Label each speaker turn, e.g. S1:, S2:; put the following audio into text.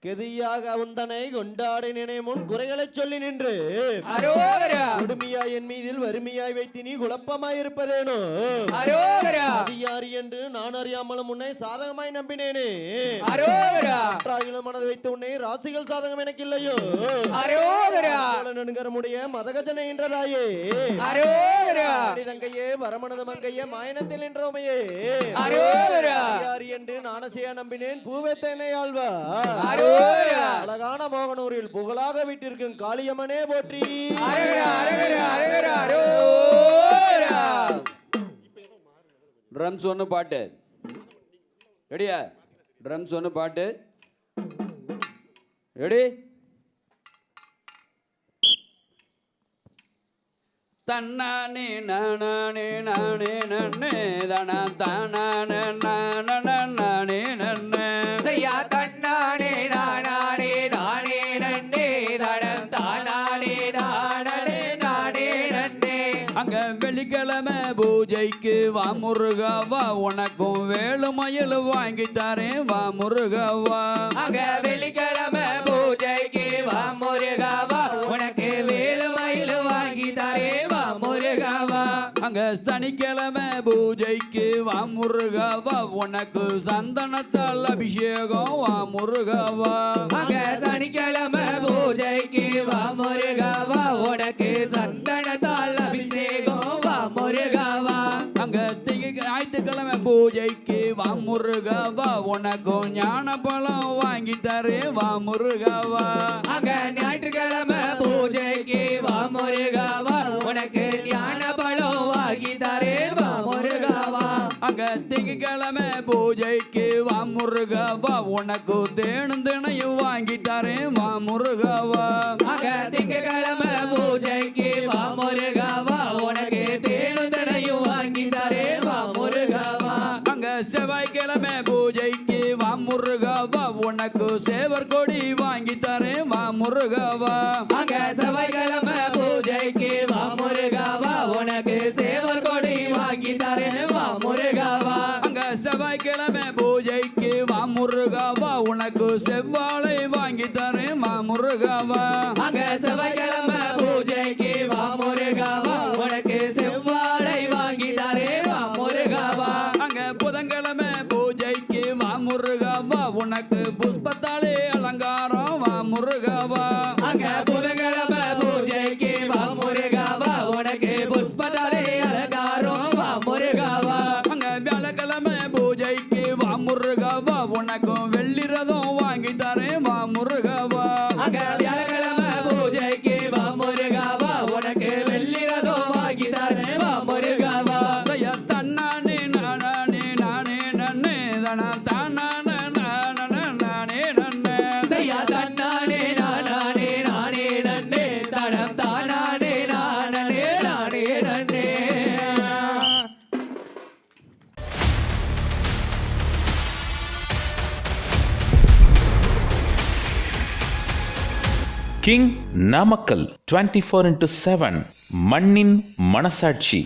S1: கெதியாக உந்தனை கொண்டாடி நினை முன் குறைகளை சொல்லி நின்று கொடுமையாய் என் மீதில் வறுமையாய் வைத்து நீ குழப்பமாயிருப்பதேனோ அதிகாரி என்று நான் அறியாமலும் உன்னை சாதகமாய் நம்பினேனே மனதை வைத்து உன்னை ராசிகள் சாதகம் எனக்கு இல்லையோ நெடுங்கரமுடைய மதகஜனை என்றதாயே தங்கையே வரமனது மங்கையே மாயனத்தில் நின்றோமையே அதிகாரி என்று நானசையா நம்பினேன் பூவேத்தனை ஆழ்வா அழகான மோகனூரில் புகழாக வீட்டிற்கும் காளியம்மனே போற்றி.
S2: ட்ரம்ஸ் ஒன்று பாட்டு ரெடியா? ட்ரம்ஸ் ஒன்று பாட்டு ரெடி? தன்னானே நானே நானே நன்னே தனா தானே நானே நன்னே செய்யா தன்னானே நானே நானே நன்னே தனம் தானே நானே நானே நன்னே. அங்க வெள்ளிக்கிழமை பூஜைக்கு வா முருகவா, உனக்கும் வேலு மயில் வாங்கி தரேன் வா முருகவா. அங்க வெள்ளிக்கிழமை பூஜைக்கு வா முருகவா, உனக்கு வேலு மயில் வாங்கி தரேன் வா முருகவா. அங்க சனிக்கிழமை பூஜைக்கு வா முருகவா, உனக்கு சந்தனத்தால் அபிஷேகம் வா முருகவா. அங்க சனிக்கிழமை பூஜைக்கு வா முருகவா, உனக்கு சந்தனத்தால் அபிஷேகம் வா முருகவா. அங்க ஞாயிற்றுக்கிழமை பூஜைக்கு வா முருகவா, உனக்கும் ஞான பழம் வாங்கி தரேன் வா முருகவா. அங்க ஞாயிற்றுக்கிழமை பூஜைக்கு வா முருகவா, உனக்கு ஞான பழம் வாங்கி தரேன் வா முருகவா. அங்க திங்கக்கிழமை பூஜைக்கு வா முருகவா, உனக்கு தேனும் தினையும் வாங்கி தரேன் வா முருகவா. அங்க திங்கக்கிழமை பூஜைக்கு வா முருகவா, உனக்கு தேனும் தினையும் வாங்கி தரேன் வா முருகவா. அங்க செவ்வாய்க்கிழமை பூஜைக்கு வா முருகவா, உனக்கு சேவர் கொடி வாங்கி தரேன் வா முருகவா. அங்க செவ்வாய்க்கிழமை பூஜைக்கு வா முருகவா, உனக்கு சேவர் கொடி வாங்கி தரேன் வா முருகவா. அங்க செவ்வாய்க்கிழமை பூஜைக்கு வா முருகவா, உனக்கு செவ்வாழை வாங்கி தரேன் வா முருகவா. அங்க செவ்வாய்க்கிழமை பூஜைக்கு வா முருகவா, உனக்கு செவ்வாழை வாங்கி தரேன் வா முருகவா. அங்க புதன்கிழமை பூஜைக்கு வா முருகவா, உனக்கு புஷ்பத்தாலே அலங்காரம் வா முருகவா. அங்க புதன்கிழமை பூஜைக்கு வா முருகவா, உனக்கு புஷ்பத்தாலே அலங்காரம் வா முருகவா. அங்க வியாழக்கிழமை பூஜைக்கு வா முருகவா, உனக்கும் வெள்ளி ரதம் வாங்கி தரேன் வா முருகவா. அங்க வியாழக்கிழமை பூஜைக்கு வா முருகவா, உனக்கு வெள்ளி ரதம் வாங்கி தரேன் வா முருகவா. தன்னானே நானே நானே நன்னே தனா தானே நானே நன்னே செய்யா தன்னானே நானே நானே நன்னே தனம் தானே நானே நானே நன்னே.
S3: கிங் நாமக்கல் 24/7 மண்ணின் மனசாட்சி.